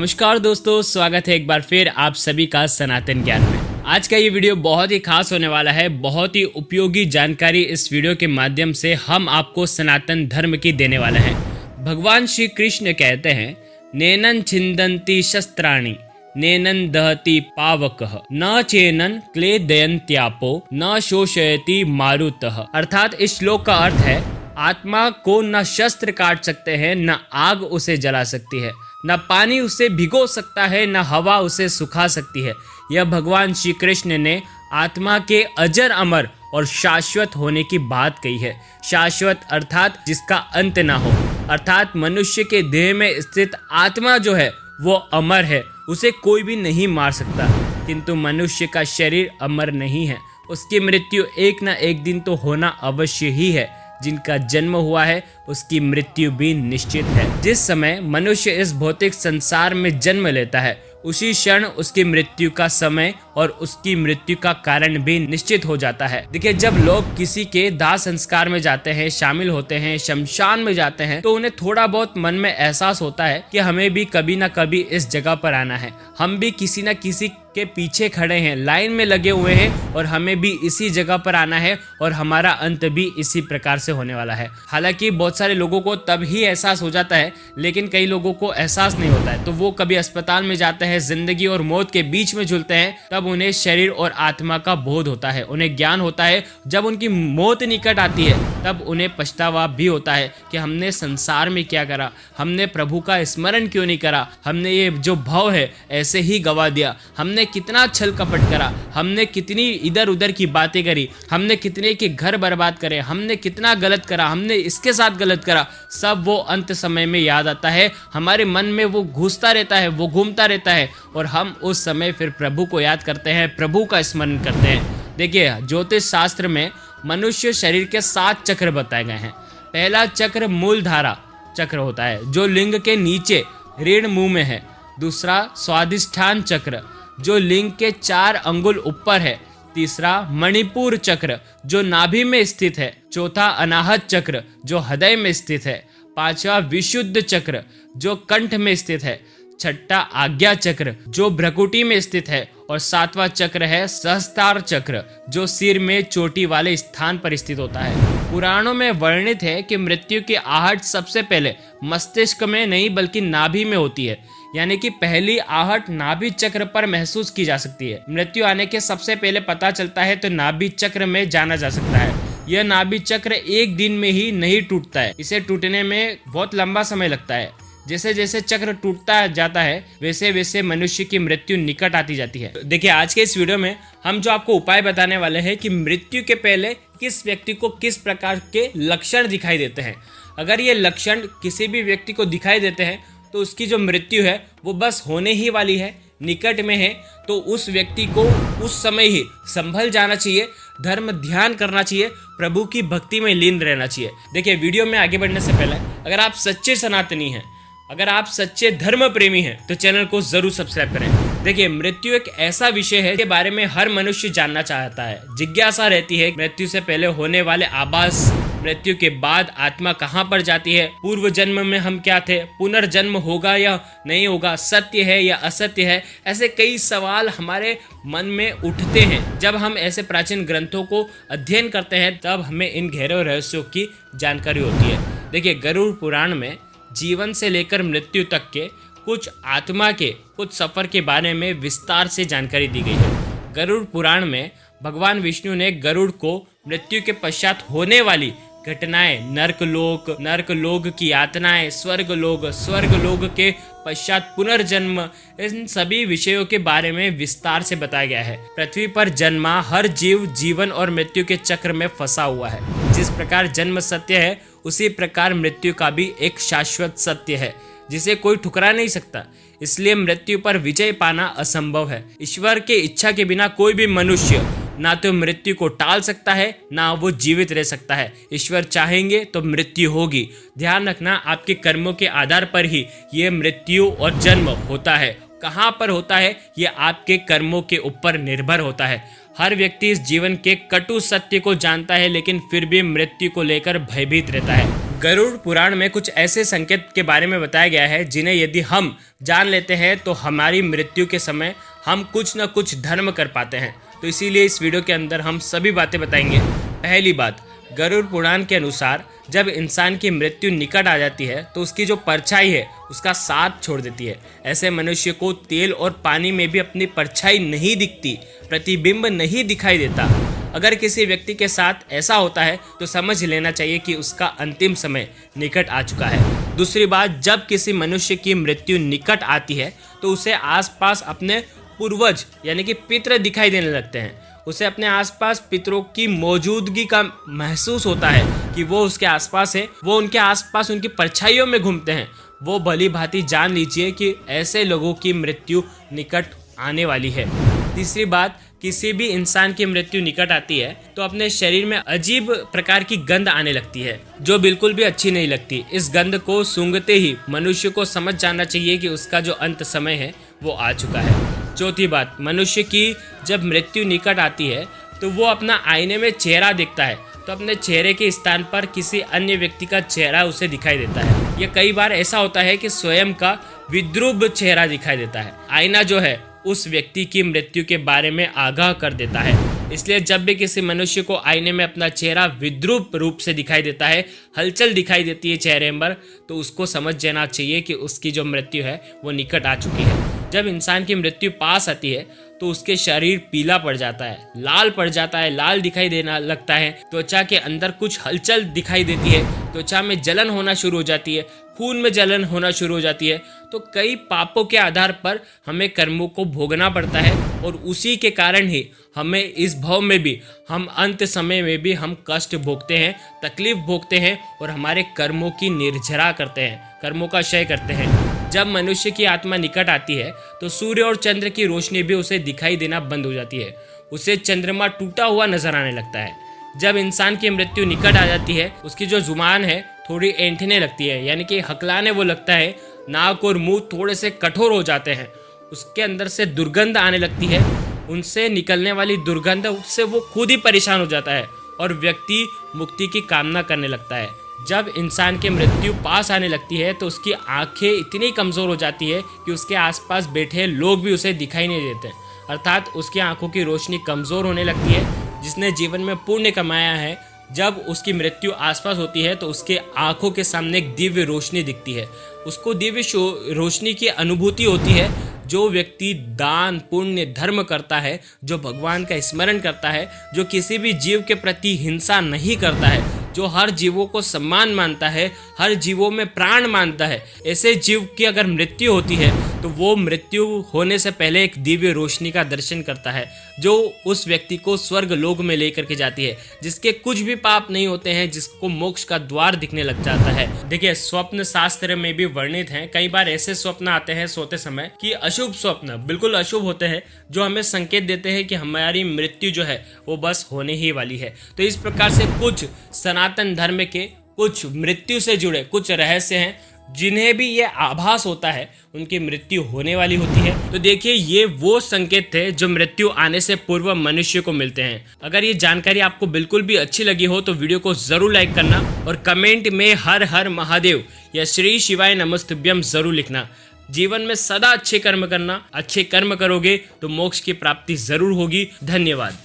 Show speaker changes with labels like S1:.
S1: नमस्कार दोस्तों, स्वागत है एक बार फिर आप सभी का सनातन ज्ञान में। आज का ये वीडियो बहुत ही खास होने वाला है। बहुत ही उपयोगी जानकारी इस वीडियो के माध्यम से हम आपको सनातन धर्म की देने वाले हैं। भगवान श्री कृष्ण कहते हैं, नेनन छिंदन्ति शस्त्राणि नेनन दहति पावकः न चेनन क्लेदयन्त्यापो न शोषयति मारुतः। अर्थात इस श्लोक का अर्थ है, आत्मा को न शस्त्र काट सकते हैं, न आग उसे जला सकती है, न पानी उसे भिगो सकता है, न हवा उसे सुखा सकती है। यह भगवान श्री कृष्ण ने आत्मा के अजर अमर और शाश्वत होने की बात कही है। शाश्वत अर्थात जिसका अंत ना हो, अर्थात मनुष्य के देह में स्थित आत्मा जो है वो अमर है, उसे कोई भी नहीं मार सकता। किंतु मनुष्य का शरीर अमर नहीं है, उसकी मृत्यु एक न एक दिन तो होना अवश्य ही है। जिनका जन्म हुआ है उसकी मृत्यु भी निश्चित है। जिस समय मनुष्य इस भौतिक संसार में जन्म लेता है उसी क्षण उसकी मृत्यु का समय और उसकी मृत्यु का कारण भी निश्चित हो जाता है। देखिए, जब लोग किसी के दाह संस्कार में जाते हैं, शामिल होते हैं, शमशान में जाते हैं, तो उन्हें थोड़ा बहुत मन में एहसास होता है कि हमें भी कभी ना कभी इस जगह पर आना है। हम भी किसी न किसी के पीछे खड़े हैं, लाइन में लगे हुए हैं और हमें भी इसी जगह पर आना है और हमारा अंत भी इसी प्रकार से होने वाला है। हालांकि बहुत सारे लोगों को तब ही एहसास हो जाता है, लेकिन कई लोगों को एहसास नहीं होता है। तो वो कभी अस्पताल में जाते हैं, जिंदगी और मौत के बीच में झूलते हैं, तब उन्हें शरीर और आत्मा का बोध होता है, उन्हें ज्ञान होता है। जब उनकी मौत निकट आती है तब उन्हें पछतावा भी होता है कि हमने संसार में क्या करा, हमने प्रभु का स्मरण क्यों नहीं करा, हमने ये जो भाव है ऐसे ही गवा दिया, हमने कितना छल कपट करा, हमने कितनी इधर उधर की बातें करी, हमने कितने के घर बर्बाद करे, हमने कितना गलत करा, हमने इसके साथ गलत करा। सब वो अंत समय में याद आता है, हमारे मन में वो घुसता रहता है, वो घूमता रहता है और हम उस समय फिर प्रभु को याद करते हैं, प्रभु का स्मरण करते हैं। देखिए, ज्योतिष शास्त्र में मनुष्य शरीर के 7 चक्र बताए गए हैं। पहला चक्र मूलधारा चक्र होता है जो लिंग के नीचे रीढ़ मुंह में है। दूसरा स्वादिष्ठान चक्र जो लिंग के 4 अंगुल ऊपर है। तीसरा मणिपुर चक्र जो नाभि में स्थित है। चौथा अनाहत चक्र जो हृदय में स्थित है। पांचवा विशुद्ध चक्र जो कंठ में स्थित है। छठा आज्ञा चक्र जो भ्रकुटी में स्थित है और 7वां चक्र है सहस्त्रार चक्र जो सिर में चोटी वाले स्थान पर स्थित होता है। पुराणों में वर्णित है कि मृत्यु की आहट सबसे पहले मस्तिष्क में नहीं बल्कि नाभि में होती है, यानी कि पहली आहट नाभि चक्र पर महसूस की जा सकती है। मृत्यु आने के सबसे पहले पता चलता है तो नाभि चक्र में जाना जा सकता है। यह नाभि चक्र एक दिन में ही नहीं टूटता है, इसे टूटने में बहुत लंबा समय लगता है। जैसे जैसे चक्र टूटता जाता है वैसे वैसे मनुष्य की मृत्यु निकट आती जाती है। देखिए, आज के इस वीडियो में हम जो आपको उपाय बताने वाले हैं कि मृत्यु के पहले किस व्यक्ति को किस प्रकार के लक्षण दिखाई देते हैं। अगर ये लक्षण किसी भी व्यक्ति को दिखाई देते हैं तो उसकी जो मृत्यु है वो बस होने ही वाली है, निकट में है, तो उस व्यक्ति को उस समय ही संभल जाना चाहिए, धर्म ध्यान करना चाहिए, प्रभु की भक्ति में लीन रहना चाहिए। देखिए, वीडियो में आगे बढ़ने से पहले अगर आप सच्चे सनातनी हैं, अगर आप सच्चे धर्म प्रेमी हैं तो चैनल को जरूर सब्सक्राइब करें। देखिए, मृत्यु एक ऐसा विषय है के बारे में हर मनुष्य जानना चाहता है। जिज्ञासा रहती है मृत्यु से पहले होने वाले आभास, मृत्यु के बाद आत्मा कहाँ पर जाती है, पूर्व जन्म में हम क्या थे, पुनर्जन्म होगा या नहीं होगा, सत्य है या असत्य है। ऐसे कई सवाल हमारे मन में उठते हैं। जब हम ऐसे प्राचीन ग्रंथों को अध्ययन करते हैं तब हमें इन गहरे रहस्यों की जानकारी होती है। देखिए, गरुड़ पुराण में जीवन से लेकर मृत्यु तक के कुछ आत्मा के कुछ सफर के बारे में विस्तार से जानकारी दी गई है। गरुड़ पुराण में भगवान विष्णु ने गरुड़ को मृत्यु के पश्चात होने वाली घटनाएं, नर्क लोक की यातनाएं, स्वर्ग लोक के पश्चात पुनर्जन्म, इन सभी विषयों के बारे में विस्तार से बताया गया है। पृथ्वी पर जन्मा हर जीव जीवन और मृत्यु के चक्र में फंसा हुआ है। जिस प्रकार जन्म सत्य है उसी प्रकार मृत्यु का भी एक शाश्वत सत्य है जिसे कोई ठुकरा नहीं सकता। इसलिए मृत्यु पर विजय पाना असंभव है। ईश्वर के इच्छा के बिना कोई भी मनुष्य ना तो मृत्यु को टाल सकता है ना वो जीवित रह सकता है। ईश्वर चाहेंगे तो मृत्यु होगी। ध्यान रखना, आपके कर्मों के आधार पर ही ये मृत्यु और जन्म होता है। कहाँ पर होता है ये आपके कर्मों के ऊपर निर्भर होता है। हर व्यक्ति इस जीवन के कटु सत्य को जानता है लेकिन फिर भी मृत्यु को लेकर भयभीत रहता है। गरुड़ पुराण में कुछ ऐसे संकेत के बारे में बताया गया है जिन्हें यदि हम जान लेते हैं तो हमारी मृत्यु के समय हम कुछ न कुछ धर्म कर पाते हैं। तो इसीलिए इस वीडियो के अंदर हम सभी बातें बताएंगे। पहली बात, गरुड़ पुराण के अनुसार जब इंसान की मृत्यु निकट आ जाती है तो उसकी जो परछाई है उसका साथ छोड़ देती है। ऐसे मनुष्य को तेल और पानी में भी अपनी परछाई नहीं दिखती, प्रतिबिंब नहीं दिखाई देता। अगर किसी व्यक्ति के साथ ऐसा होता है तो समझ लेना चाहिए कि उसका अंतिम समय निकट आ चुका है। दूसरी बात, जब किसी मनुष्य की मृत्यु निकट आती है तो उसे आसपास अपने पूर्वज यानी कि पितृ दिखाई देने लगते हैं। उसे अपने आसपास पितरों की मौजूदगी का महसूस होता है कि वो उसके आसपास है, वो उनके आसपास उनकी परछाइयों में घूमते हैं। वो भली भांति जान लीजिए कि ऐसे लोगों की मृत्यु निकट आने वाली है। तीसरी बात, किसी भी इंसान की मृत्यु निकट आती है तो अपने शरीर में अजीब प्रकार की गंध आने लगती है जो बिल्कुल भी अच्छी नहीं लगती। इस गंध को सूंघते ही मनुष्य को समझ जाना चाहिए कि उसका जो अंत समय है वो आ चुका है। चौथी बात, मनुष्य की जब मृत्यु निकट आती है तो वो अपना आईने में चेहरा देखता है तो अपने चेहरे के स्थान पर किसी अन्य व्यक्ति का चेहरा उसे दिखाई देता है। ये कई बार ऐसा होता है कि स्वयं का विद्रूप चेहरा दिखाई देता है। आईना जो है उस व्यक्ति की मृत्यु के बारे में आगाह कर देता है। इसलिए जब भी किसी मनुष्य को आईने में अपना चेहरा विद्रूप रूप से दिखाई देता है, हलचल दिखाई देती है चेहरे पर, तो उसको समझ जाना चाहिए कि उसकी जो मृत्यु है वो निकट आ चुकी है। जब इंसान की मृत्यु पास आती है तो उसके शरीर पीला पड़ जाता है, लाल पड़ जाता है, लाल दिखाई देना लगता है। त्वचा के अंदर कुछ हलचल दिखाई देती है, त्वचा में जलन होना शुरू हो जाती है, खून में जलन होना शुरू हो जाती है। तो कई पापों के आधार पर हमें कर्मों को भोगना पड़ता है और उसी के कारण ही हमें इस भव में भी, हम अंत समय में भी हम कष्ट भोगते हैं, तकलीफ भोगते हैं और हमारे कर्मों की निर्जरा करते हैं, कर्मों का क्षय करते हैं। जब मनुष्य की आत्मा निकट आती है तो सूर्य और चंद्र की रोशनी भी उसे दिखाई देना बंद हो जाती है। उसे चंद्रमा टूटा हुआ नजर आने लगता है। जब इंसान की मृत्यु निकट आ जाती है उसकी जो जुबान है थोड़ी ऐंठने लगती है, यानी कि हकलाने वो लगता है। नाक और मुंह थोड़े से कठोर हो जाते हैं। उसके अंदर से दुर्गंध आने लगती है। उनसे निकलने वाली दुर्गंध उससे वो खुद ही परेशान हो जाता है और व्यक्ति मुक्ति की कामना करने लगता है। जब इंसान की मृत्यु पास आने लगती है तो उसकी आंखें इतनी कमज़ोर हो जाती है कि उसके आसपास बैठे लोग भी उसे दिखाई नहीं देते, अर्थात उसकी आंखों की रोशनी कमज़ोर होने लगती है। जिसने जीवन में पुण्य कमाया है, जब उसकी मृत्यु आसपास होती है तो उसके आंखों के सामने एक दिव्य रोशनी दिखती है। उसको दिव्य रोशनी की अनुभूति होती है। जो व्यक्ति दान पुण्य धर्म करता है, जो भगवान का स्मरण करता है, जो किसी भी जीव के प्रति हिंसा नहीं करता है, जो हर जीवों को सम्मान मानता है, हर जीवों में प्राण मानता है, ऐसे जीव की अगर मृत्यु होती है तो वो मृत्यु होने से पहले एक दिव्य रोशनी का दर्शन करता है जो उस व्यक्ति को स्वर्ग लोक में लेकर के जाती है, जिसके कुछ भी पाप नहीं होते हैं, जिसको मोक्ष का द्वार दिखने लग जाता है। देखिए, स्वप्न शास्त्र में भी वर्णित हैं। कई बार ऐसे स्वप्न आते हैं सोते समय कि अशुभ स्वप्न, बिल्कुल अशुभ होते हैं, जो हमें संकेत देते हैं कि हमारी मृत्यु जो है वो बस होने ही वाली है। तो इस प्रकार से कुछ सनातन धर्म के कुछ मृत्यु से जुड़े कुछ रहस्य हैं जिन्हें भी ये आभास होता है उनकी मृत्यु होने वाली होती है। तो देखिए, ये वो संकेत थे जो मृत्यु आने से पूर्व मनुष्य को मिलते हैं। अगर ये जानकारी आपको बिल्कुल भी अच्छी लगी हो तो वीडियो को जरूर लाइक करना और कमेंट में हर हर महादेव या श्री शिवाय नमस्तुभ्यम जरूर लिखना। जीवन में सदा अच्छे कर्म करना, अच्छे कर्म करोगे तो मोक्ष की प्राप्ति जरूर होगी। धन्यवाद।